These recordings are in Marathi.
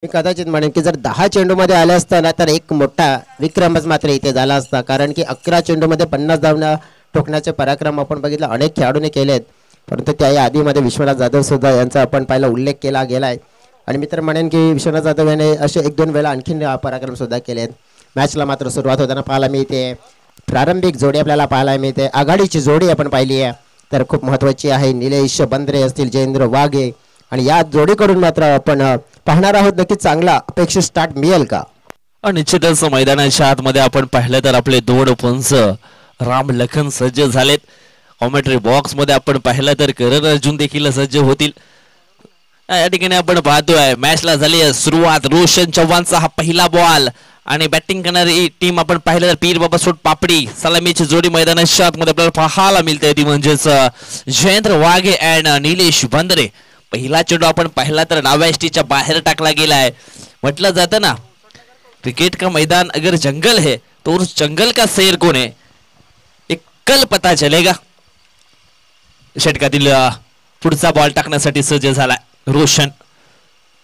मी कदाचित म्हणेन की जर 10 चेंडूमध्ये आले असताना तर एक मोठा विक्रमच मात्र इथे झाला असता, कारण की 11 चेंडूमध्ये 50 धावना ठोकण्याचे पराक्रम आपण बघितलं अनेक खेळाडूंनी केलेत. परंतु त्या यादीमध्ये विश्वनाथ जाधव सुद्धा यांचा आपण पहिला उल्लेख केला गेलाय. आणि मी तर म्हणेन की विश्वनाथ जाधव याने असे 1-2 वेळा आणखीन पराक्रम सुद्धा केलेत. मॅचला मात्र सुरुवात होताना पाहायला मिळते प्रारंभिक जोडी आपल्याला पाहायला मिळते. आघाडीची जोडी आपण पाहिली आहे तर खूप महत्त्वाची आहे. निलेश बंद्रे असतील, जयेंद्र वाघे, आणि या जोडीकडून मात्र आपण पाहणार आहोत नक्की चांगला अपेक्षित स्टार्ट मिळेल का. निश्चितच मैदानाच्या आतमध्ये आपण पाहिलं तर आपले दोन पंच राम लखन सज्ज झालेत. कॉमेंट्री बॉक्स मध्ये आपण पाहिलं तर करण अर्जुन देखील सज्ज होतील. या ठिकाणी आपण पाहतोय मॅचला झाली सुरुवात. रोशन चव्हाणचा हा पहिला बॉल आणि बॅटिंग करणारी टीम आपण पाहिलं तर पीर बाबा सोड पापडी सलामीची जोडी मैदानाच्या आतमध्ये आपल्याला पाहायला मिळते. ती म्हणजेच जयेंद्र वाघे अँड निलेश बंद्रे. पहिला चेंडू आपण पाहिला तर डाव्या एसटीच्या बाहेर टाकला गेलाय. म्हटलं जातं ना क्रिकेट का मैदान अगर जंगल है तो उस जंगल का शेर कौन है एक कल पता चलेगा. षटकातील पुढचा बॉल टाकण्यासाठी सज्ज झाला रोशन.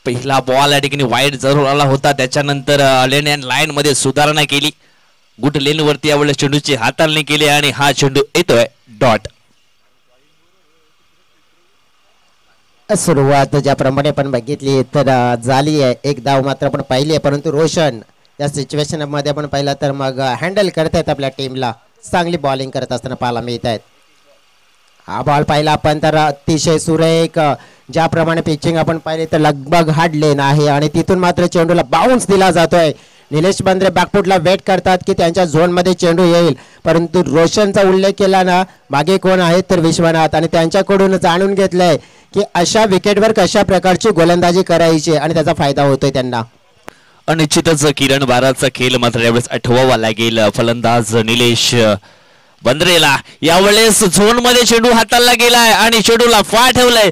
पहिला बॉल या ठिकाणी वाईड जरूर आला होता. त्याच्यानंतर लेन अँड लाईन मध्ये सुधारणा केली. गुड लेन वरती यावेळेस चेंडूची हाताळणी केली आणि हा चेंडू येतोय डॉट. सुरुवात ज्याप्रमाणे आपण बघितली तर झाली आहे. एक धाव मात्र आपण पाहिली आहे, परंतु रोशन या सिच्युएशन मध्ये आपण पाहिलं तर मग हँडल करतायत आपल्या टीमला. चांगली बॉलिंग करत असताना पाहायला मिळत आहेत. हा बॉल पाहिला आपण तर अतिशय सुरेख ज्याप्रमाणे पिचिंग आपण पाहिले तर लगभग हार्ड लेन आहे आणि तिथून मात्र चेंडूला बाउन्स दिला जातोय. निलेश बंद्रे बॅकफुटला वेट करतात की त्यांच्या झोनमध्ये चेंडू येईल, परंतु रोशनचा उल्लेख केला ना मागे कोण आहेत तर विश्वनाथ, आणि त्यांच्याकडून जाणून घेतलंय की अशा विकेटवर कशा प्रकारची गोलंदाजी करायची आणि त्याचा फायदा होतोय त्यांना. निश्चितच किरण बाराचा खेळ मात्र यावेळेस आठवावा लागेल. फलंदाज निलेश बंद्रेला यावेळेस झोन मध्ये चेंडू हाताळला गेलाय आणि चेंडूला फा ठेवलाय.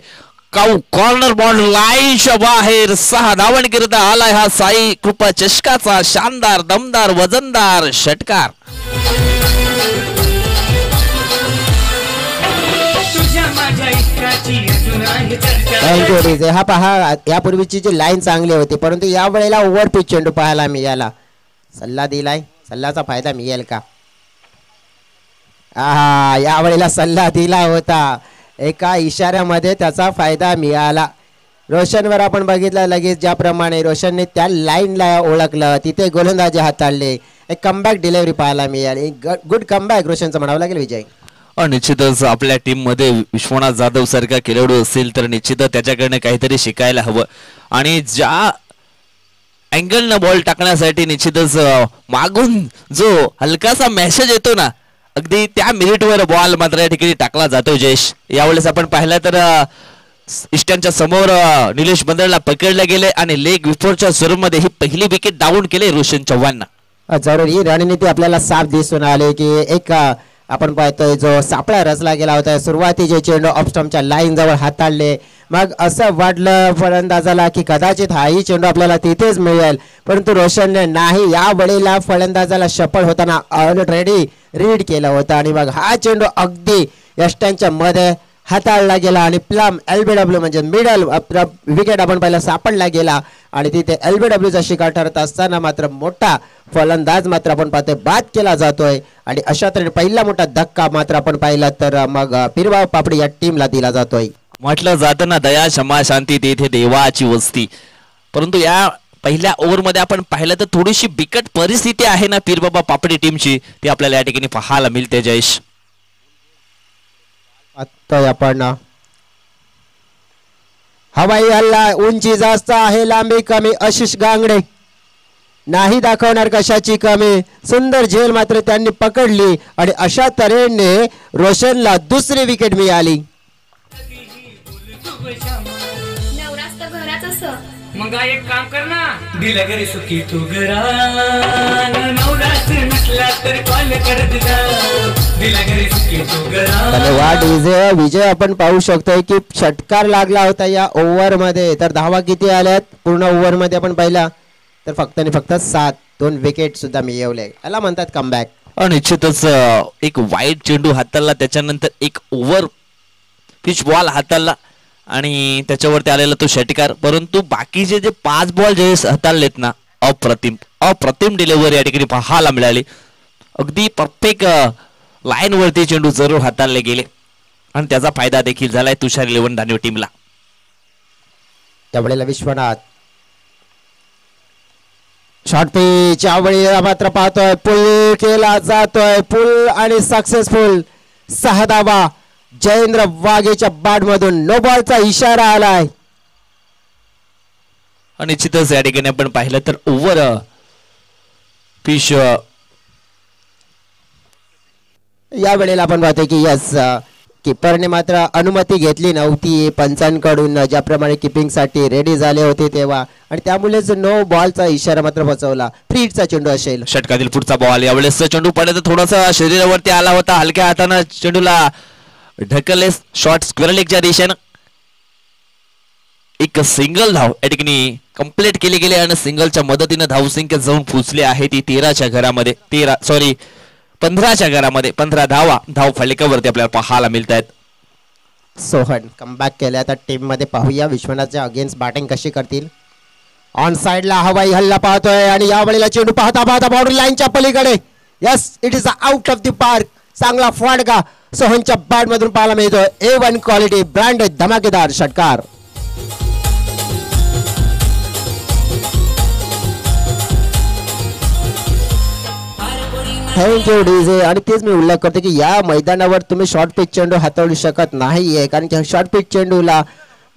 कॉर्नर बॉल लाईनच्या बाहेर 6 धावांकरिता आलाय हा साई कृपा चषकाचा शानदार दमदार वजनदार षटकार. हा पहा यापूर्वीची जी लाईन चांगली होती, परंतु या वेळेला ओव्हर पिच चेंडू पाहायला मिळाला. सल्ला दिलाय, सल्ल्याचा फायदा मिळेल का. या वेळेला सल्ला दिला होता, एका इशाऱ्यामध्ये त्याचा फायदा मिळाला. रोशनवर आपण बघितलं लगेच ज्याप्रमाणे रोशनने त्या लाईनला ओळखलं, तिथे गोलंदाजी हाताळले, एक कमबॅक डिलिव्हरी पाहायला मिळाली. गुड कमबॅक रोशनचं म्हणावं लागेल विजय. निश्चितच आपल्या टीम मध्ये विश्वनाथ जाधव सारखा खेळाडू असेल तर निश्चितच त्याच्याकडनं काहीतरी शिकायला हवं. आणि ज्या अँगल न बॉल टाकण्यासाठी निश्चितच मागून जो हलकासा मेसेज येतो ना अगदी त्या मिनिटवर बॉल मात्र या ठिकाणी टाकला जातो. जयेश यावेळेस आपण पाहिलं तर इष्टांच्या समोर निलेश बंद्रेला पकडले गेले आणि लेग विफोरच्या स्वरूपामध्ये ही पहिली विकेट डाऊन केले रोशन चव्हाणना. जरूर ही रणनीती आपल्याला साफ दिसून आली की एक आपण पाहतोय जो सापळा रचला गेला होता. सुरुवातीचे चेंडू ऑफस्टम्पच्या लाईन जवळ हाताळले, मग असं वाटलं फलंदाजाला की कदाचित हाही चेंडू आपल्याला तिथेच मिळेल, परंतु रोशनने नाही. या वेळेला फलंदाजाला सफल होताना ऑलरेडी रीड केलं होतं आणि मग हा चेंडू अगदी यष्टांच्या मध्ये हाताळला गेला आणि प्लम LBW म्हणजे मिडल विकेट आपण पहिला सापडला गेला आणि तिथे LBWचा शिकार ठरत असताना मात्र मोठा फलंदाज मात्र आपण पाहतोय बाद केला जातोय. आणि अशा तऱ्हेने पहिला मोठा धक्का मात्र आपण पाहिला तर मग पीरबाबा पापडी या टीमला दिला जातोय. म्हटलं जातं ना दया क्षमा शांती तेथे देवाची वस्ती. परंतु या पहिल्या ओव्हरमध्ये आपण पाहिलं तर थोडीशी बिकट परिस्थिती आहे ना पीरबाबा पापडी टीमची, ती आपल्याला या ठिकाणी पाहायला मिळते. जयेश आता आपण हवाई हल्ला, उंची जास्त आहे लांबी कमी. आशिष गांगडे नाही दाखवणार कशाची कमी. सुंदर झेल मात्र त्यांनी पकडली आणि अशा तऱ्हेने रोशनला दुसरी विकेट मिळाली. मग एक काम कर ना, दिला घरी सुखी तू घरा नवराच नसला तर कॉल करत जा. दिला घरी सुखी तू घरा. धन्यवाद विजय. आपण पाहू शकतोय की षटकार लागला होता या ओव्हर मध्ये. तर धावा किती आल्यात पूर्ण ओव्हर मध्ये आपण पाहिला तर फक्त आणि फक्त 7. 2 विकेट सुद्धा मिळवले, याला म्हणतात कमबॅक. निश्चितच एक वाईट चेंडू हाताळला, त्याच्यानंतर एक ओव्हर पिच बॉल हाताळला आणि त्याच्यावरती आलेला तो षटकार. परंतु बाकीचे जे 5 बॉल जे हाताळलेत ना, अप्रतिम अप्रतिम डिलिव्हरी या ठिकाणी पाहायला मिळाली. अगदी परफेक्ट लाईन वरती चेंडू जरूर हाताळले गेले आणि त्याचा फायदा देखील झालाय तुषार 11 दानवे टीमला. त्यावेळेला विश्वनाथ शॉर्ट पिच यावेळी मात्र पाहतोय पुल केला जातोय, पुल आणि सक्सेसफुल 6 धावा जयेंद्र वाघेच्या बॅट मधून. नो बॉलचा इशारा आलाय. आणि निश्चितच या ठिकाणी आपण पाहिलं तर ओव्हर पिच या वेळेला आपण पाहतोय की यस किपरने मात्र अनुमती घेतली नव्हती पंचांकडून, ज्याप्रमाणे किपिंग साठी रेडी झाले होते तेव्हा, आणि त्यामुळेच नो बॉलचा इशारा मात्र बसवला. फ्री हिटचा चेंडू असेल. षटकातील पुढचा बॉल. यावेळेस चेंडू पडला तर थोडासा शरीरावरती आला होता, हलक्या हातानं चेंडूला ढकलले शॉर्ट स्क्वेअर लेगच्या दिशेनं. एक सिंगल धाव या ठिकाणी कंप्लीट केले गेले आणि सिंगलच्या मदतीने धावसंख्या जाऊन पोहोचली आहे ती 13च्या घरामध्ये. 15च्या घरामध्ये 15 धावा धाव फलकावरती आपल्याला पाहायला मिळत आहेत. सोहन कमबॅक केले. आता टीम मध्ये पाहूया विश्वनाथच्या अगेन्स्ट बॅटिंग कशी करतील. ऑन साइडला हवाई हल्ला पाहतोय आणि यावेळेला चेंडू पाहता पाहता बाउंड्री लाईनच्या पलीकडे. Yes, it is out of the park. चांगला फटका सोहनच्या बॅट मधून पाहायला मिळतोय. A1 क्वालिटी ब्रँड धमाकेदार षटकार. Thank you DJ. आणि तेच मी उल्लेख करतो की या मैदानावर तुम्ही शॉर्ट पिच चेंडू हाताळू शकत नाहीये, कारण की शॉर्ट पिच चेंडूला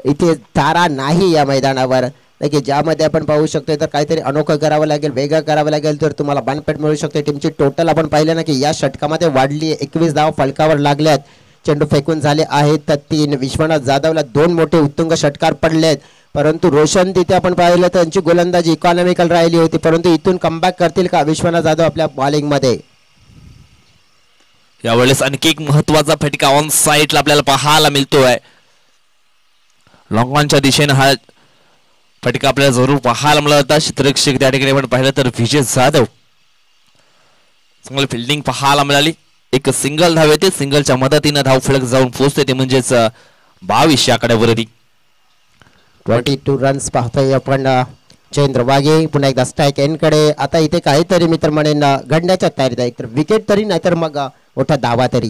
इथे तारा नाही या मैदानावर, की ज्यामध्ये आपण पाहू शकतो तर काहीतरी अनोखं करावं लागेल, वेगळं करावं लागेल तर तुम्हाला बाणपेट मिळू शकते. टीमची टोटल आपण पाहिलं ना की या षटकामध्ये वाढली. 21 धावा फलकावर लागल्यात. चेंडू फेकून झाले आहेत तर 3. विश्वनाथ जाधवला 2 मोठे उत्तुंग षटकार पडलेत, परंतु रोशन तिथे आपण पाहिलं तर त्यांची गोलंदाजी इकॉनॉमिकल राहिली होती. परंतु इथून कमबॅक करतील का विश्वनाथ जाधव आपल्या बॉलिंग मध्ये. यावेळेस आणखी एक महत्वाचा फटका ऑन साइडला आपल्याला पाहायला मिळतोय. लॉंग ऑनच्या दिशेने हा फटका आपल्याला जरूर पाहायला मिळाला होता. क्षेत्ररक्षक त्या ठिकाणी आपण पाहिलं तर विजय जाधव चांगली फिल्डिंग पाहायला मिळाली. एक सिंगल धाव येते, सिंगलच्या मदतीने धाव फलक जाऊन पोहोचते ते म्हणजेच 22 आकड्यावरती. 22 रन्स पाहतोय आपण. जयेंद्र वाघे पुन्हा एकदा स्ट्राईक एंड कडे. आता इथे काहीतरी मित्र म्हणेन घडण्याच्या तयारीत आहे, एकतर विकेट तरी नाहीतर मग मोठा दावा तरी.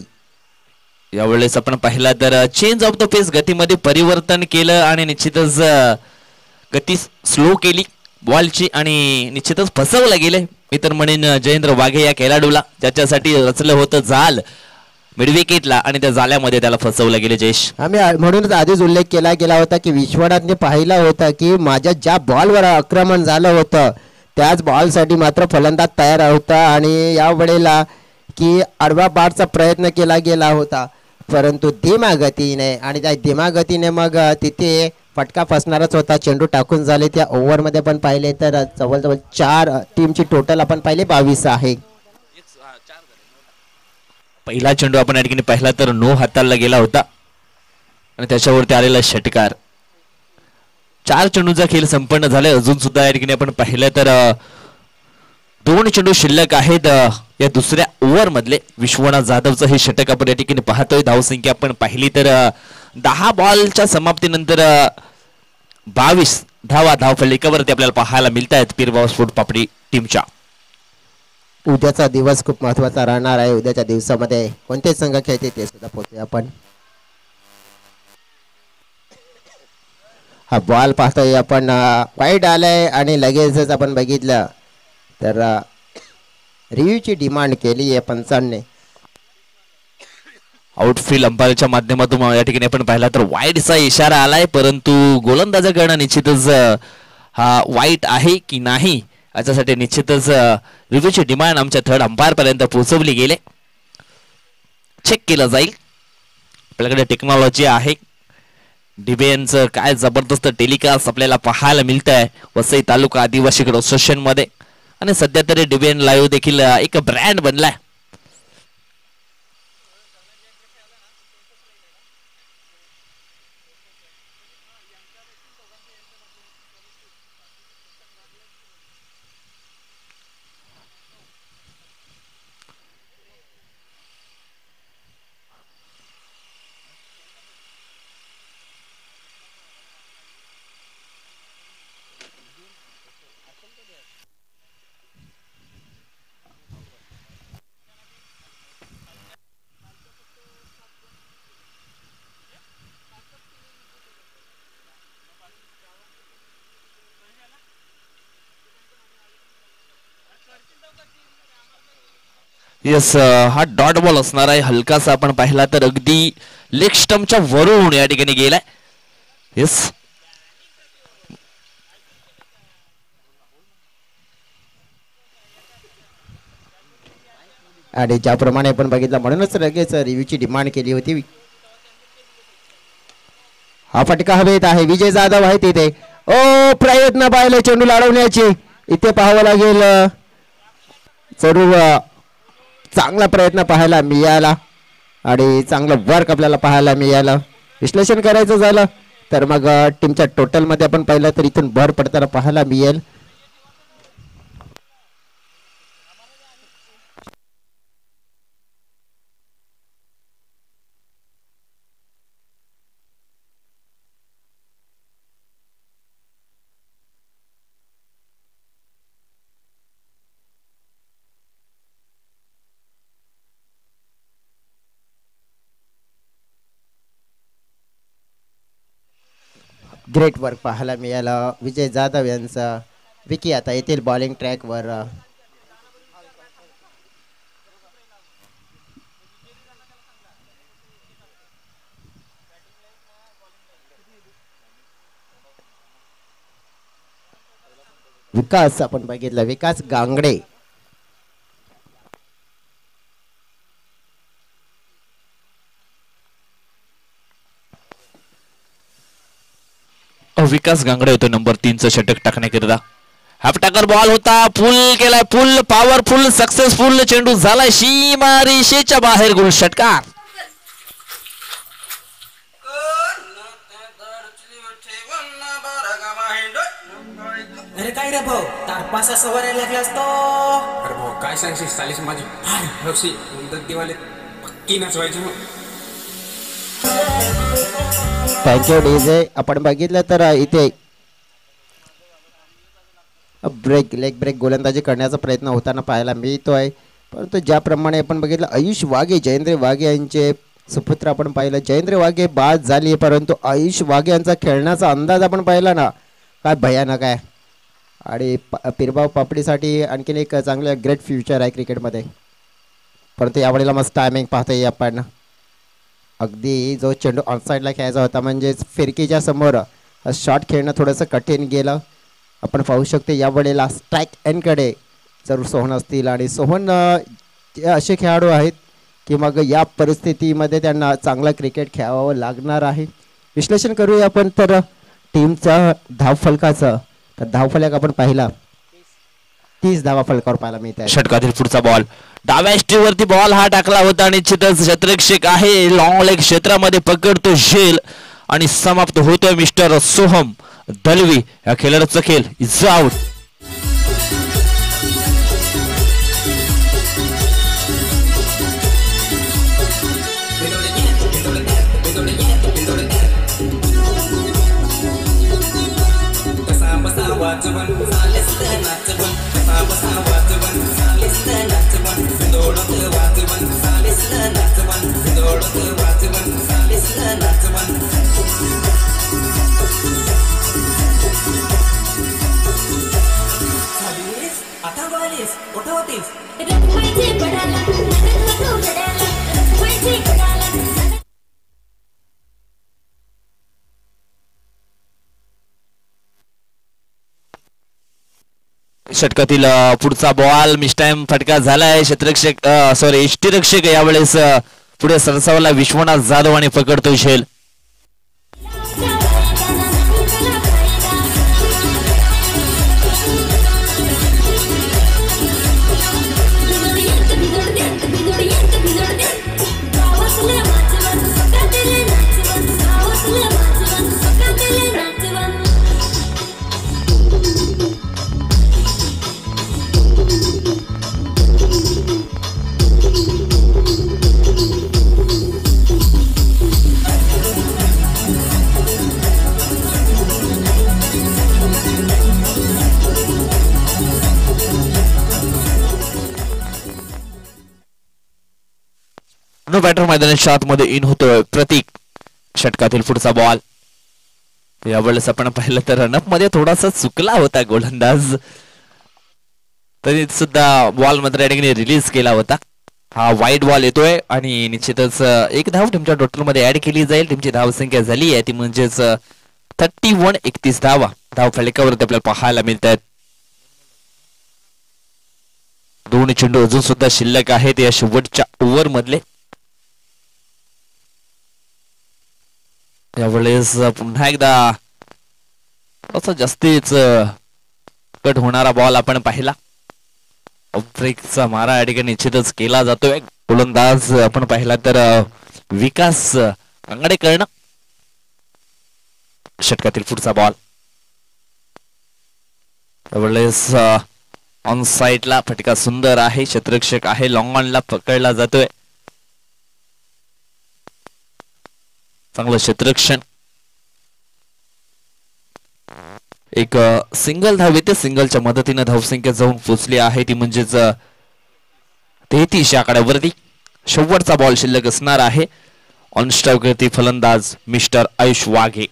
यावेळेस आपण पाहिला तर चेंज ऑफ द पेस गतीमध्ये परिवर्तन केलं आणि निश्चितच गती स्लो केली बॉलची आणि निश्चितच फसवलं गेले मी तर म्हणेन जयेंद्र वाघे या खेळाडूला, ज्याच्यासाठी रचलं होतं जाल मिडविकेटला आणि त्या जाल्यामध्ये त्याला फसवलं गेले. जयेश, आम्ही म्हणूनच आधीच उल्लेख केला गेला होता की विश्वनाथने पाहिला होता की माझ्या ज्या बॉलवर आक्रमण झालं होतं त्याच बॉलसाठी मात्र फलंदाज तयार होता आणि या वेळेला की आडवा बारचा प्रयत्न केला गेला होता, परंतु धीमा गतीने आणि त्या धीमा गतीने मग तिथे फटका फसणारच होता. चेंडू टाकून झाले. त्या ओव्हरमध्ये पण पाहिले तर जवळजवळ 4 टीमची टोटल आपण पाहिले 22 आहे. पहिला चेंडू आपण या ठिकाणी पाहिला तर नो हाताळला गेला होता आणि त्याच्यावरती आलेला षटकार. 4 चेंडूचा खेळ संपन्न झालाय. अजून सुद्धा या ठिकाणी आपण पाहिलं तर 2 चेंडू शिल्लक आहेत या दुसऱ्या ओव्हर मधले. विश्वनाथ जाधवचं हे षटक आपण या ठिकाणी पाहतोय. धावसंख्या आपण पाहिली तर 10 बॉलच्या समाप्तीनंतर 22 धावा धाव फलकावरती आपल्याला पाहायला मिळत आहेत पीरबाव स्पोर्ट पापडी टीमच्या. उद्याचा दिवस खूप महत्वाचा राहणार आहे. उद्याच्या दिवसामध्ये कोणते संघ खेळते ते सुद्धा पोहोचूया आपण. हा बॉल पाहतोय आपण वाईड आलाय आणि लगेचच आपण बघितलं तर रिव्ह्यूची डिमांड केली आहे पंचांनी. आउटफील्ड अंपायरच्या माध्यमातून या ठिकाणी आपण पाहिला तर वाईडचा इशारा आलाय, परंतु गोलंदाजाकडनं निश्चितच हा वाईट आहे की नाही याच्यासाठी निश्चितच रिव्ह्यूची डिमांड आमच्या थर्ड अंपायर पर्यंत पोहोचवली गेले. चेक केलं जाईल. आपल्याकडे टेक्नॉलॉजी आहे. डिबेनचं काय जबरदस्त टेलिकास्ट आपल्याला पाहायला मिळत आहे वसई तालुका आदिवासी असोसिएशन मध्ये आणि सध्या तरी डिबेन लाईव्ह देखील एक ब्रँड बनलाय. येस, हा डॉट बॉल असणार आहे. हलकासा आपण पाहिला तर अगदी लेग स्टंपच्या वरून या ठिकाणी गेलाय. येस, आणि ज्याप्रमाणे आपण बघितलं म्हणूनच लगेच रिव्ह्यूची डिमांड केली होती. हा फटका हवेत आहे. विजय जाधव आहे तिथे. ओ प्रयत्न पाहिले चेंडू लाडवण्याची. इथे पाहावं लागेल. जरूर चांगला प्रयत्न पाहायला मिळाला आणि चांगलं वर्क आपल्याला पाहायला मिळालं. विश्लेषण करायचं झालं तर मग टीमच्या टोटल मध्ये आपण पाहिलं तर इथून भर पडताना पाहायला मिळेल. ग्रेट वर्क पाहायला मिळालं विजय जाधव यांचा. विकी आता येथील बॉलिंग ट्रॅकवर. विकास आपण बघितलं. विकास गांगडे. विकास गांगडे होतो नंबर 3चं षटक टाकण्याकरिता. हाफ टाकर बॉल होता. फुल केलाय. फुल पॉवरफुल सक्सेसफुल चेंडू झालाय सीमारेषेच्या बाहेर. गोल षटकार. अरे काय रे भाऊ, तारपासा सवार लागला असतो. अरे भाऊ काय सांगशील, चालीस माझी हौशी दिवाले पक्की नचवायची. Thank you DJ. आपण बघितलं तर इथे लेग ब्रेक गोलंदाजी करण्याचा प्रयत्न होताना पाहायला मिळतोय. परंतु ज्याप्रमाणे आपण बघितलं आयुष वाघे, जयेंद्र वाघे यांचे सुपुत्र आपण पाहिलं. जयेंद्र वाघे बाद झाली परंतु आयुष वाघे यांचा खेळण्याचा अंदाज आपण पाहिला ना, काय भयानक आहे. आणि पिरबाव पापडीसाठी आणखीन एक चांगलं ग्रेट फ्युचर आहे क्रिकेटमध्ये. परंतु यावेळेला मस्त टायमिंग पाहतोय आपण. अगदी जो चेंडू ऑनसाईडला खेळायचा होता म्हणजेच फिरकीच्या समोर शॉट खेळणं थोडंसं कठीण गेलं. आपण पाहू शकतो यावेळेला स्ट्राईक एंडकडे जरूर सोहन असतील आणि सोहन असे खेळाडू आहेत की मग या परिस्थितीमध्ये त्यांना चांगला क्रिकेट खेळावं लागणार आहे. विश्लेषण करूया आपण तर टीमचा धावफलकाचं. तर धावफलक आपण पाहिला 30 धावा फलकावर पाहायला मिळत आहे. षटकातील पुढचा बॉल डाव्या स्ट्रीवरती बॉल हा टाकला होता. निश्चितच क्षेत्ररक्षक आहे. लॉंग लेग क्षेत्रामध्ये पकडतो झेल आणि समाप्त होतोय मिस्टर सोहम दलवी या खेळाडूचा खेळ इज आउट. षटकातील पुढचा बॉल मिस्टाईम फटका झालाय. क्षेत्ररक्षक सॉरी यष्टीरक्षक यावेळेस पुढे सरसावला विश्वनाथ जाधव आणि पकडतो झेल. नो बॅटर मैदानाच्या आतमध्ये इन होतोय प्रतीक. षटकातील पुढचा बॉल यावेळेस आपण पाहिलं तर रनअप मध्ये थोडासा चुकला होता गोलंदाज, तरी सुद्धा बॉल मात्र या ठिकाणी रिलीज केला होता. हा वाईट बॉल येतोय आणि निश्चितच एक धाव टीमच्या टोटल मध्ये ऍड केली जाईल. टीमची धाव संख्या झाली आहे ती म्हणजेच 31 धावा धाव फलकावरती आपल्याला पाहायला मिळत आहेत. 2 चेंडू अजून सुद्धा शिल्लक आहेत या शेवटच्या ओव्हर मधले. यावेळेस पुन्हा एकदा असं जास्तीच कट होणारा बॉल आपण पाहिला. ब्रेकचा मारा या ठिकाणी निश्चितच केला जातोय. गोलंदाज आपण पाहिला तर विकास अंगडेकरण. षटकातील पुढचा बॉल यावेळेस ऑन साइडला फटका सुंदर आहे. क्षेत्ररक्षक आहे. लॉंग ऑनला पकडला जातोय. चांगलं क्षेत्ररक्षण. एक सिंगल धाव येते. सिंगलच्या मदतीने धावसंख्या जाऊन पोचली आहे ती म्हणजेच 33 या आकड्यावरती. शेवटचा बॉल शिल्लक असणार आहे. ऑन स्ट्राइक वरती फलंदाज मिस्टर आयुष वाघे.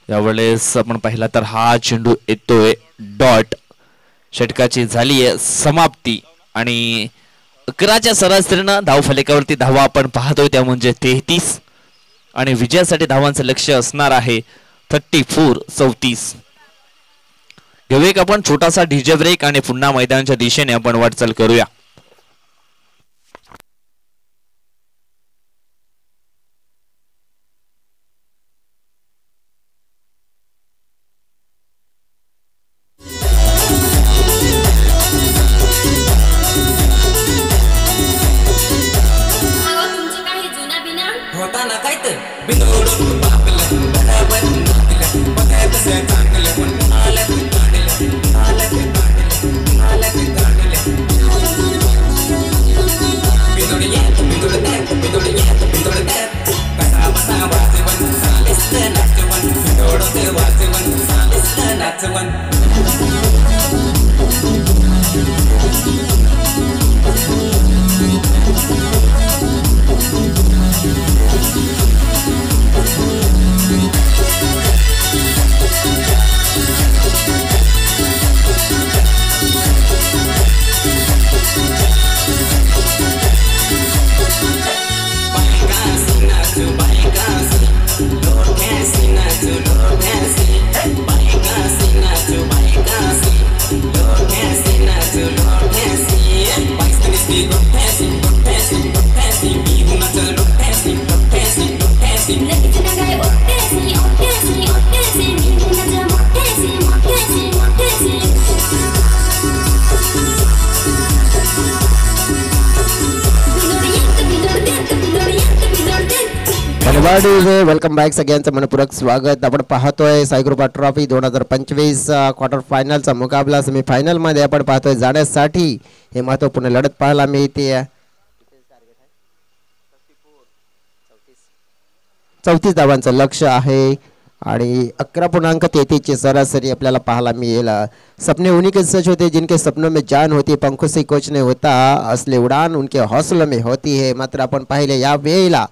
यावेळेस आपण पाहिला तर हा चेंडू येतोय डॉट. षटकाची झाली आहे समाप्ती आणि 11च्या सरासरीनं धाव फलकावरती धावा आपण पाहतोय त्या म्हणजे 33 आणि विजयासाठी धावांचं लक्ष असणार आहे 34-34. घेऊया एक आपण छोटासा डीजे ब्रेक आणि पुन्हा मैदानाच्या दिशेने आपण वाटचाल करूया. होता ना काय तर बिनोडून बापलं बराबर नाचलं बघायचं सगळं चांगलं पण आलं ते काढलं आलं ते काढलं आलं ते काढलं बिनोड येत बिनोड देत बिनोड येत बिनोड देत कसा बसा वाजवण चालीसचं नाचवण बिनोडचं वाजवण चालीसचं नाचवण. Welcome back. सगळ्यांचं मनपूर्वक स्वागत. आपण पाहतोय साईकृपा ट्रॉफी 2025 क्वार्टर फायनलचा मुकाबला. सेमीफायनल मध्ये आपण पाहतोय जाण्यासाठी हे महत्वपूर्ण लढत पाहायला मिळते. 34 धावांचं लक्ष आहे आणि 11.33 ची सरासरी आपल्याला पाहायला मिळेल. सपने उन्हीं के सच होते जिनके सपनों में जान होती, पंखों से कुछ नहीं होता, असली उड़ान उनके हौसलों में होती है. मात्र आपण पाहिले या वेळेला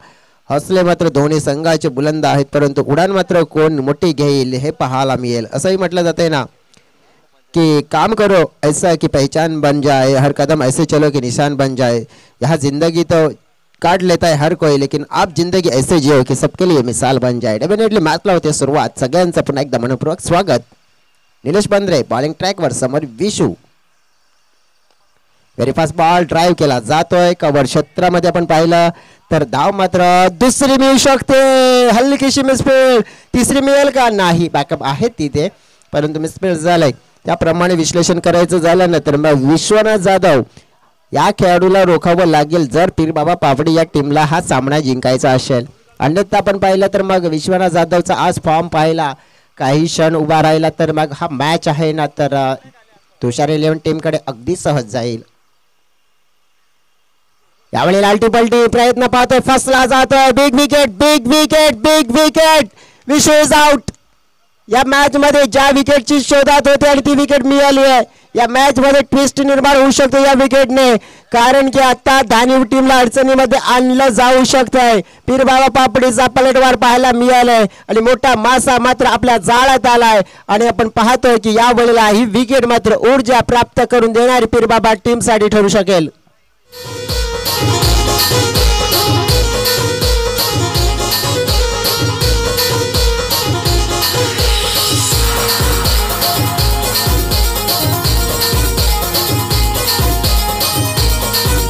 हौसले मात्र दोन्ही संघाचे बुलंद आहेत परंतु उडान मात्र कोण मोठी घेईल हे पाहायला मिळेल. असंही म्हटलं जाते ना कि काम करो ऐसा कि पहचान बन जाए, हर कदम ऐसे चलो कि निशान बन जाए. यहाँ जिंदगी तो काट लेता है हर कोई लेकिन आप जिंदगी ऐसे जियो कि सबके लिए मिसाल बन जाए. डेफिनेटली मॅचला होते सुरुवात. सगळ्यांचं पुन्हा एकदा मनपूर्वक स्वागत. निलेश बंद्रे बॉलिंग ट्रॅकवर, समोर Vishu. Very fast ball drive केला जातोय. कव्हर क्षेत्रामध्ये आपण पाहिलं तर धाव मात्र दुसरी मिळू शकते. हलकीशी मिसफील्ड. तिसरी मिळेल का? नाही, बॅकअप आहेत तिथे परंतु मिसफील्ड झालंय. त्याप्रमाणे विश्लेषण करायचं झालं ना तर मग विश्वनाथ जाधव या खेळाडूला रोखावं लागेल जर पीरबाबा पापडी या टीमला हा सामना जिंकायचा असेल. अन्यथा आपण पाहिलं तर मग विश्वनाथ जाधवचा आज फॉर्म पाहिला, काही क्षण उभा राहिला तर मग हा मॅच आहे ना तर तुषार 11 टीमकडे अगदी सहज जाईल. यावेळी लालटी पलटी प्रयत्न पाहतोय, फसला जातोय. Big wicket big wicket big wicket. Vishu is out. या मॅच मध्ये ज्या विकेटची शोधात होते आणि ती विकेट मिळाली आहे. या मॅच मध्ये ट्विस्ट निर्माण होऊ शकतो या विकेटने, कारण की आता धानीव टीमला अडचणीमध्ये आणलं जाऊ शकतंय. पीरबाबा पापडीचा पलटवार पाहायला मिळालाय आणि मोठा मासा मात्र आपल्या जाळ्यात आलाय आणि आपण पाहतोय की या वेळेला ही विकेट मात्र ऊर्जा प्राप्त करून देणारी पीरबाबा टीम साठी ठरू शकेल.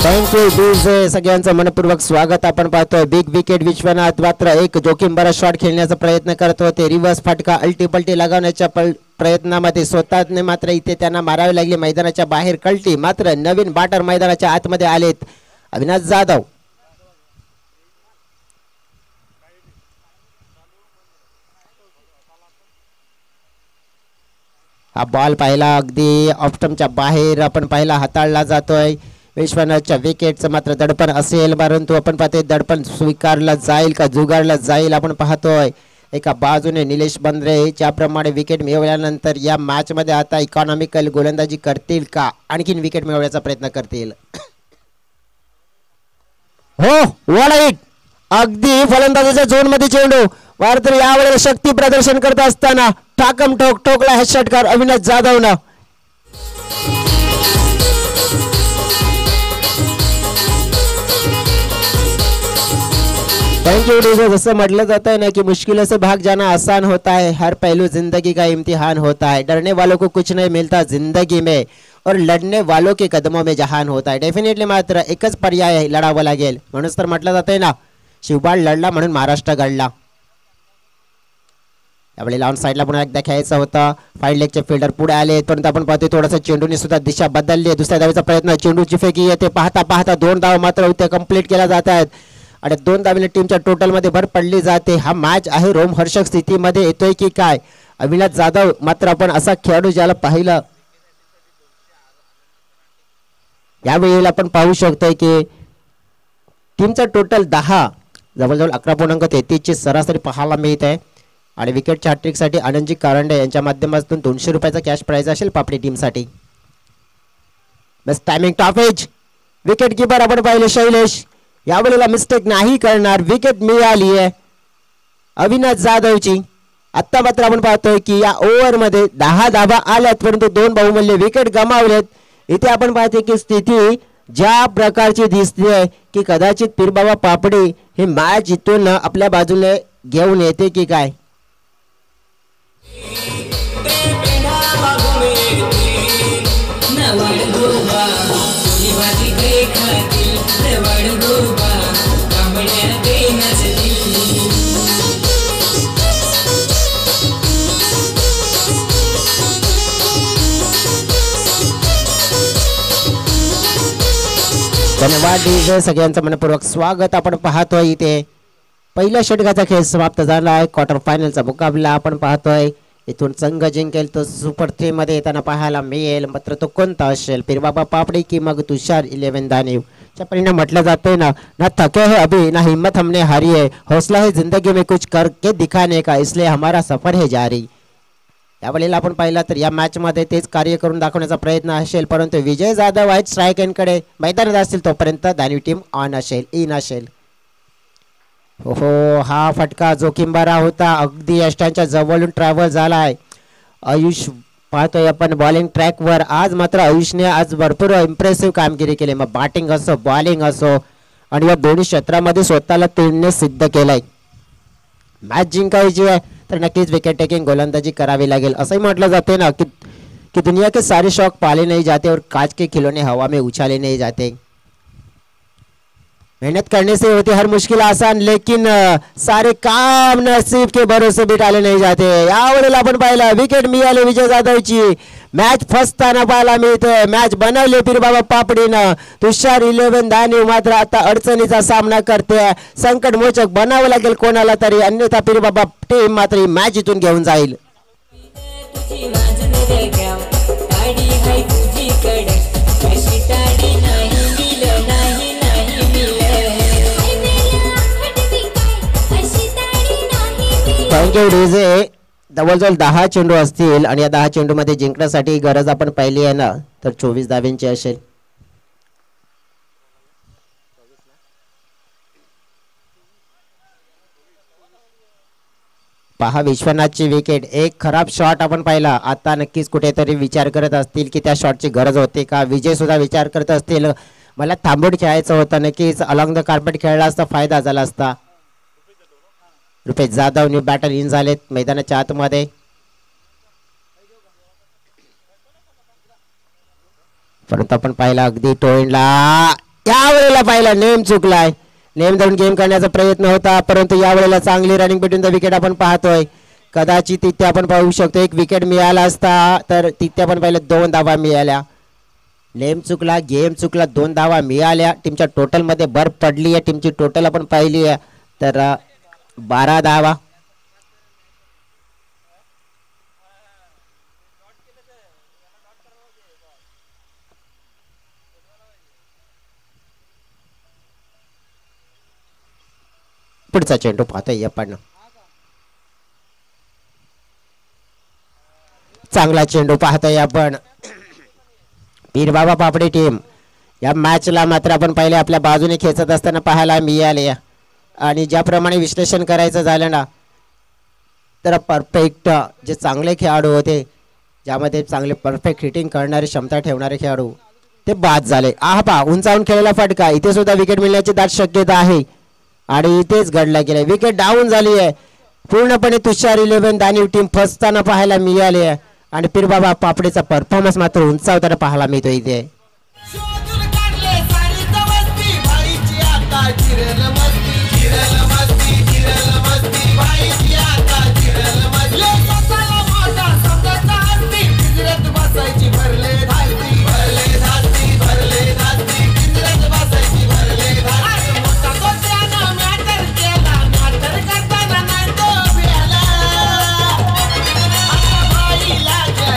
थँक्यू डीजे, सगळ्यांचं मनपूर्वक स्वागत. आपण पाहतोय बिग विकेट विश्वनाथ मात्र एक जोखीम बरा शॉट खेळण्याचा प्रयत्न करत होते. रिव्हर्स फटका अल्टी लगावण्याच्या प्रयत्नामध्ये स्वतःने मात्र इथे त्यांना मारावी लागली. मैदानाच्या बाहेर कल्टी, मात्र नवीन बॅटर मैदानाच्या आतमध्ये आलेत अविनाश जाधव. हा बॉल पाहिला अगदी ऑफस्टंपच्या बाहेर आपण पाहिला हाताळला जातोय. विश्वनाथच्या विकेटचं मात्र दडपण असेल, परंतु आपण पाहतोय दडपण स्वीकारला जाईल का जुगारला जाईल. आपण पाहतोय एका बाजूने निलेश बंद्रे ज्याप्रमाणे विकेट मिळवल्यानंतर या मॅच मध्ये आता इकॉनॉमिकल गोलंदाजी करतील का आणखीन विकेट मिळवण्याचा प्रयत्न करतील. हो व्हाट हिट, अगदी फलंदाजीच्या झोन मध्ये चेंडू मात्र यावेळेला शक्ती प्रदर्शन करत असताना ठाकम ठोक ठोकला हे षटकार अविनाश जाधवनं. Thank you DJ. जैसे म्हटलं जाता है ना कि मुश्किलों से भाग जाना आसान होता है, हर पहलू जिंदगी का इम्तिहान होता है. डरने वालों को कुछ नहीं मिलता जिंदगी में और लढणे वालों के कदमों में जहान होता है. डेफिनेटली मात्र एकच पर्याय लढावं लागेल, म्हणूनच तर म्हटलं जातंय ना शिवबाळ लढला म्हणून महाराष्ट्र घडला. यावेळी ऑन साईडला पुन्हा एकदा खेळायचं होतं. फाईड लेगचे फिल्डर पुढे आले, परंतु आपण पाहतोय थोडासा चेंडूने सुद्धा दिशा बदलली. दुसऱ्या धावेचा प्रयत्न, चेंडूची फेकी येते, पाहता पाहता 2 धाव मात्र उद्या कंप्लीट केल्या जात आहेत आणि 2 धावीने टीमच्या टोटल मध्ये भर पडली जाते. हा मॅच आहे रोमहर्षक स्थितीमध्ये येतोय की काय. अविनाश जाधव मात्र आपण असा खेळाडू ज्याला पाहिलं यावेळेला आपण पाहू शकतोय की टीमचा टोटल 10 जवळजवळ 11.33 ची सरासरी पाहायला मिळत आहे आणि विकेटच्या हॅट्रिक साठी आनंदजी कारंडे यांच्या माध्यमातून 200 रुपयाचा कॅश प्राइज असेल पापडी टीम साठी. Best timing topaz, wicket keeper आपण पाहिले शैलेश यावेळेला मिस्टेक नाही करणार. विकेट मिळाली आहे अविनाश जाधवची. आता मात्र आपण पाहतोय की या ओव्हर मध्ये 10 धावा आल्यात, परंतु 2 बहुमूल्य विकेट गमावलेत. इथे आपण पाहतोय की स्थिती ज्या प्रकारची दिसते की कदाचित पीरबाबा पापडी हे मॅच इथून आपल्या बाजूने घेऊन येते की काय. धन्यवाद डीजे, सगळ्यांचं मनपूर्वक स्वागत. आपण पाहतोय इथे पहिल्या षटकाचा खेळ समाप्त झाला आहे. क्वार्टर फायनलचा मुकाबला आपण पाहतोय. इथून संघ जिंकेल तो सुपर 3 मध्ये येताना पाहायला मिळेल, मात्र तो कोणता असेल पीरबाबा पापड़ी की मग तुषार 11 दानिव. च्या परिणाम म्हटलं जातंय ना थके है अभी ना हिम्मत हमने हारी है, हौसला है जिंदगी में कुछ करके दिखाने का, इसलिए हमारा सफर है जारी. यावेळेला आपण पाहिला तर या मॅच मध्ये तेच कार्य करून दाखवण्याचा प्रयत्न असेल, परंतु विजय जाधव आहेत स्ट्राईक एंडकडे मैदानात असतील तोपर्यंत दानिव टीम ऑन असेल, इन असेल. हो हा फटका जोखीमबारा होता, अगदी यष्टांच्या जवळून ट्रॅव्हल झालाय. आयुष पाहतोय आपण बॉलिंग ट्रॅक वर. आज मात्र आयुषने आज भरपूर इम्प्रेसिव्ह कामगिरी केली, मग बॅटिंग असो बॉलिंग असो, आणि या दोन्ही क्षेत्रामध्ये स्वतःला तीनने सिद्ध केलंय. मॅच जिंकायची आहे तर नक्कीच विकेट टेकिंग गोलंदाजी करावी लागेल. असंही म्हटलं जाते ना कि दुनिया के सारे शौक पाले नहीं जाते और कांच के खिलौने हवा में उछाले नहीं जाते. मेहनत करने से होती हर मुश्किल आसान, लेकिन सारे काम नसीब के भरोसे भी टाले नहीं जाते. यावेळेला आपण पाहिलं विकेट मिळाली विजय जाधवची. मॅच फसताना पाहायला मिळते. मॅच बनवली पीरबाबा पापडीनं. तुषार 11 दानिव मात्र आता अडचणीचा सामना करते. संकट मोचक बनावं लागेल कोणाला तरी, अन्यथा पीरबाबा टीम मात्र मॅच इथून घेऊन जाईल. Thank you DJ. जवळजवळ 10 चेंडू असतील आणि या 10 चेंडूमध्ये जिंकण्यासाठी गरज आपण पाहिली आहे ना तर 24 धावांची असेल. पहा विश्वनाथची विकेट. एक खराब शॉट आपण पाहिला. आता नक्कीच कुठेतरी विचार करत असतील की त्या शॉटची गरज होती का. विजय सुद्धा विचार करत असतील मला थांबून खेळायचं होतं, नक्कीच अलॉंग द कार्पेट खेळला असता फायदा झाला असता. Rupesh Jadhav new batter in झालेत मैदानाच्या आतमध्ये. परंतु आपण पाहिला अगदी टोळीला यावेळेला पाहिला नेम चुकलाय. नेम धरून गेम करण्याचा प्रयत्न होता परंतु यावेळेला चांगली रनिंग बिटवीन द विकेट आपण पाहतोय. कदाचित तिथे आपण पाहू शकतो एक विकेट मिळाला असता तर तिथे आपण पाहिलं 2 धावा मिळाल्या. नेम चुकला, गेम चुकला, 2 धावा मिळाल्या. टीमच्या टोटल मध्ये भर पडली आहे. टीमची टोटल आपण पाहिली आहे तर 12 धावा. पुढचा चेंडू पाहतोय आपण. चांगला चेंडू पाहतोय आपण. पीरबाबा पापडे टीम या मॅचला मात्र आपण पहिले आपल्या बाजूने खेचत असताना पाहायला मिळाले आणि ज्याप्रमाणे विश्लेषण करायचं झालं ना तर परफेक्ट जे चांगले खेळाडू होते ज्यामध्ये चांगले परफेक्ट हिटिंग करणारे क्षमता ठेवणारे खेळाडू ते बाद झाले. पहा उंचावून खेळलेला फटका. इथे सुद्धा विकेट मिळण्याची दाट शक्यता आहे आणि इथेच घडला गेलाय. विकेट डाऊन झाली आहे पूर्णपणे. तुषार 11 दानीव टीम फसताना पाहायला मिळाली आहे आणि पीरबाबा पापडेचा परफॉर्मन्स मात्र उंचावताना पाहायला मिळतो इथे.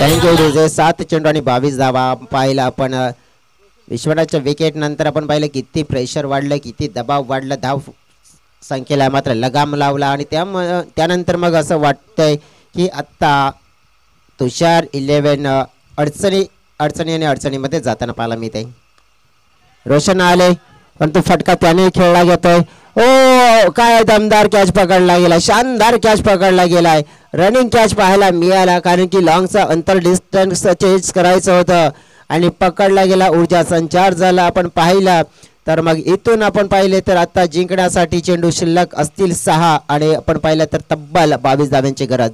Thank you DJ. 7 चेंडू आणि 22 धावा पाहिला आपण. विश्वनाथच्या विकेट नंतर आपण पाहिलं किती प्रेशर वाढलं, किती दबाव वाढला. धाव संख्येला मात्र लगाम लावला आणि त्यानंतर मग असं वाटतंय की आत्ता तुषार 11 अडचणीमध्ये जाताना पाहायला मिळते. रोशन आले पण तो फटका त्याने खेळला घेतोय. ओ काय दमदार कॅच पकडला गेला, शानदार कॅच पकडला गेलाय. रनिंग कॅच पाहायला मिळाला कारण की लॉंगचा अंतर डिस्टन्स चेंज करायचं होतं आणि पकडला गेला. ऊर्जा संचार झाला आपण पाहिला तर मग इथून आपण पाहिले तर आता जिंकण्यासाठी चेंडू शिल्लक असतील 6 आणि आपण पाहिलं तर तब्बल 22 धाव्यांची गरज.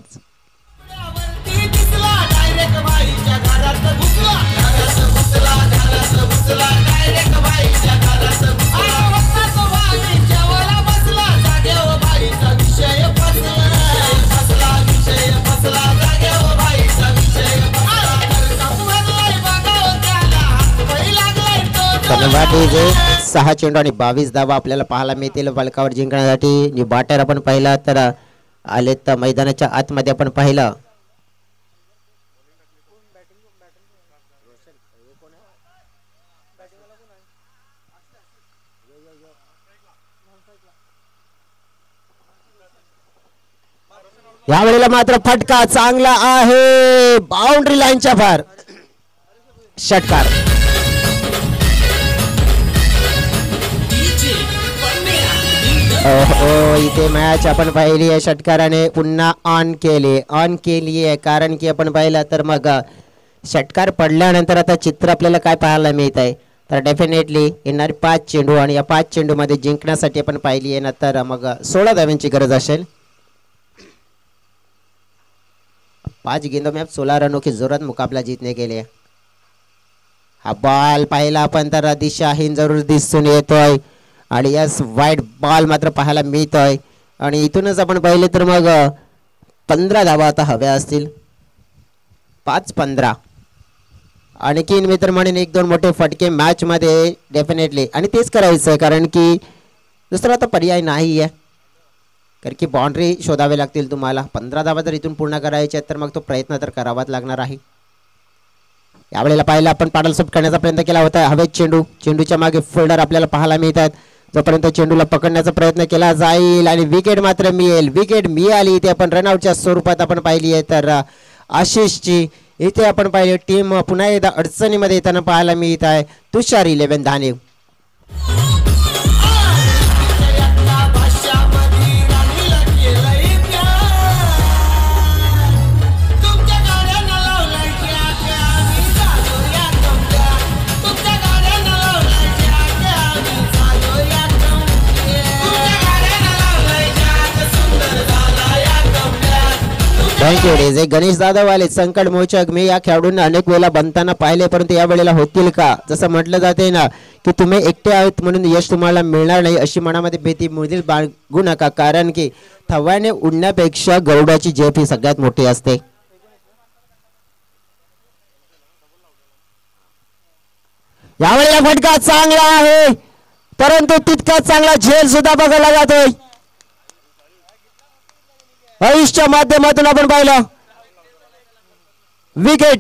धन्यवाद. 6 चेंडू आणि 22 धावा आपल्याला पाहायला मिळतील बलकावर जिंकण्यासाठी. न्यू बॅटर आपण पाहिला तर आले तर मैदानाच्या आतमध्ये आपण पाहिलं यावेळेला मात्र फटका चांगला आहे बाउंड्री लाईनच्या फार. षटकार. इथे मॅच आपण पाहिली आहे. षटकाराने पुन्हा ऑन केली आहे कारण की आपण पाहिलं तर मग षटकार पडल्यानंतर आता चित्र आपल्याला काय पाहायला मिळत आहे तर डेफिनेटली येणारे 5 चेंडू आणि या 5 चेंडूमध्ये जिंकण्यासाठी आपण पाहिली आहे ना तर मग 16 धाव्यांची गरज असेल. 5 गेंदों में 16 रनों की जरूरत मुकाबला जीतने के लिए. हा बॉल पाहिला आपण तर दिशाहीन जरूर दिसून येतोय आणि यस वाईट बॉल मात्र पाहायला मिळतोय आणि इथूनच आपण पाहिले तर मग 15 धावा आता हव्या असतील. 5-15 आणखीन मित्र म्हणून 1-2 मोठे फटके मॅच मध्ये डेफिनेटली आणि तेच करायचं कारण की दुसरा आता पर्याय नाही आहे कारण की बाउंड्री शोधावे लागतील तुम्हाला. 15 धावा जर इथून पूर्ण करायचे तर मग तो प्रयत्न तर करावाच लागणार आहे. यावेळेला पाहिलं आपण पाडल सुट करण्याचा प्रयत्न केला होता. हवेत चेंडूच्या मागे फिल्डर आपल्याला पाहायला मिळतात जोपर्यंत चेंडूला पकडण्याचा प्रयत्न केला जाईल आणि विकेट मात्र मिळेल. विकेट मिळाली इथे आपण रनआउटच्या स्वरूपात आपण पाहिली आहे. तर आशिषची इथे आपण पाहिले टीम पुन्हा एकदा अडचणीमध्ये येताना पाहायला मिळत आहे. तुषार 11 धाने. थँक्यू डेजे. गणेश जाधव आले संकट मोचक. मी या खेळाडूंना अनेक वेळेला बनताना पाहिले परंतु या वेळेला होतील का. जसं म्हटलं जाते ना की तुम्ही एकटे आहात म्हणून यश तुम्हाला मिळणार नाही अशी मनामध्ये भीती मुळीच बाळगू नका. कारण की थव्याने उडण्यापेक्षा गरुडाची झेप ही सगळ्यात मोठी असते. यावेळेला फटका चांगला आहे परंतु तितकाच चांगला झेल सुद्धा बघायला जातोय. आयुषच्या माध्यमातून आपण पाहिलं विकेट.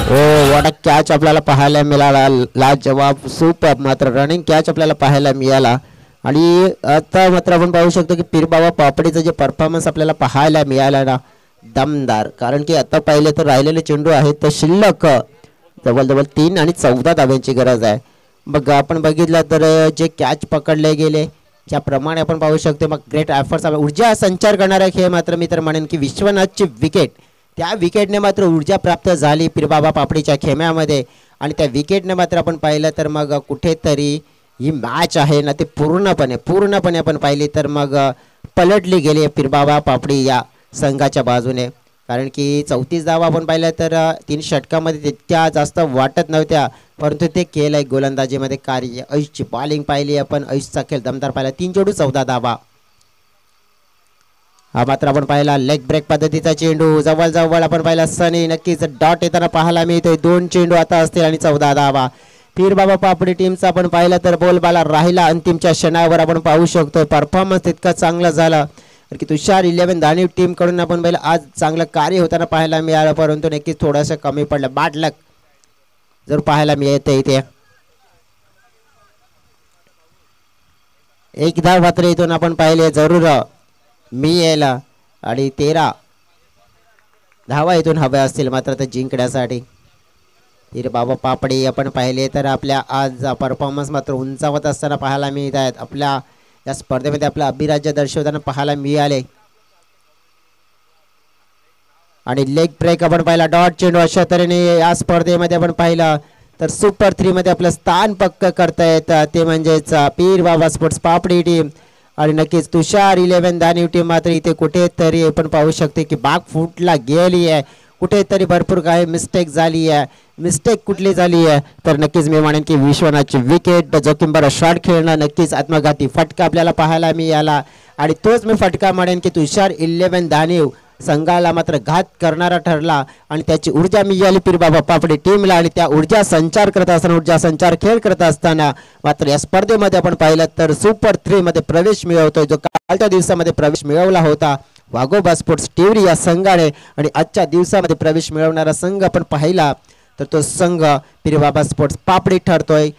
ओ व्हॉट अ कॅच आपल्याला पाहायला मिळाला. लाजवाब सुपर. मात्र रनिंग कॅच आपल्याला पाहायला मिळाला. आणि आता मात्र आपण पाहू शकतो की पीरबाबा पापडीचा जे परफॉर्मन्स आपल्याला पाहायला मिळाला ना दमदार. कारण की आता पाहिले तर राहिलेले चेंडू आहेत तर शिल्लक जवळजवळ 3 आणि 14 धाब्यांची गरज आहे. मग आपण बघितलं तर जे कॅच पकडले गेले त्याप्रमाणे आपण पाहू शकतो. मग ग्रेट एफर्ट्स ऊर्जा संचार करणारा खेळ. मात्र मी तर म्हणेन की विश्वनाथची विकेट त्या विकेटने मात्र ऊर्जा प्राप्त झाली पीरबाबा पापडीच्या खेम्यामध्ये. आणि त्या विकेटने मात्र आपण पाहिलं तर मग कुठेतरी ही मॅच आहे ना ते पूर्णपणे आपण पाहिली तर मग पलटली गेली पीरबाबा पापडी या संघाच्या बाजूने. कारण की 34 धावा आपण पाहिलं तर 3 षटकामध्ये तितक्या जास्त वाटत नव्हत्या परंतु ते केलंय गोलंदाजीमध्ये कार्य. ऐशची बॉलिंग पाहिली आपण. ऐशचा खेळ दमदार पाहिला. 3 चेंडू 14 धावा. हा मात्र आपण पाहिला लेग ब्रेक पद्धतीचा चेंडू. जवळ आपण पाहिला सनी. नक्कीच डॉट येताना पाहायला मिळतोय. 2 चेंडू आता असतील आणि 14 धावा. पीरबाबा पापडी टीमचा आपण पाहिलं तर बोलबाला राहिला अंतिमच्या क्षणावर आपण पाहू शकतो. परफॉर्मन्स तितका चांगला झाला की तुषार 11 धाने टीम कडून आपण पाहिलं आज चांगलं कार्य होताना पाहायला मिळालं परंतु नक्कीच थोडंसं कमी पडलं. बॅड लक जर पाहायला मिळते इथे. एकदा मात्र इथून आपण पाहिले जरूर मी यायला आणि 13 धावा इथून हव्या असतील मात्र ते जिंकण्यासाठी. पीरबाबा पापडी आपण पाहिले तर आपल्या आज परफॉर्मन्स मात्र उंचावत असताना पाहायला मिळत आहेत. आपल्या या स्पर्धेमध्ये आपलं अभिराज्य दर्शवताना पाहायला मिळाले. आणि लेग ब्रेक आपण पाहिला. डॉट चेंडू अशा तऱ्हेने या स्पर्धेमध्ये आपण पाहिलं तर सुपर 3 मध्ये आपलं स्थान पक्क करतायत ते म्हणजेच पीरबाबा स्पोर्ट्स पापडी टीम. आणि नक्कीच तुषार 11 धाने टीम मात्र इथे कुठेतरी आपण पाहू शकते की बाग फुटला गेली आहे. कुठेतरी भरपूर काही मिस्टेक झाली आहे. मिस्टेक कुठली झाली आहे तर नक्कीच मी म्हणेन की विश्वनाथची विकेट जोखीम बरं शॉट खेळणं नक्कीच आत्मघाती फटका आपल्याला पाहायला मिळाला. आणि तोच मी फटका म्हणेन की तुषार 11 धाने संघाला मात्र घात करणारा ठरला आणि त्याची ऊर्जा मिळाली पीरबाबा पापडी टीमला. आणि त्या ऊर्जा संचार करत असताना ऊर्जा संचार खेळ करत असताना मात्र या स्पर्धेमध्ये आपण पाहिलं तर सुपर 3 मध्ये प्रवेश मिळवतोय जो कालच्या दिवसामध्ये प्रवेश मिळवला होता वाघोबा स्पोर्ट्स टिवरी या संघाने. आणि आजच्या दिवसामध्ये प्रवेश मिळवणारा संघ आपण पाहिला तर तो संघ पीरबाबा स्पोर्ट्स पापडी ठरतोय.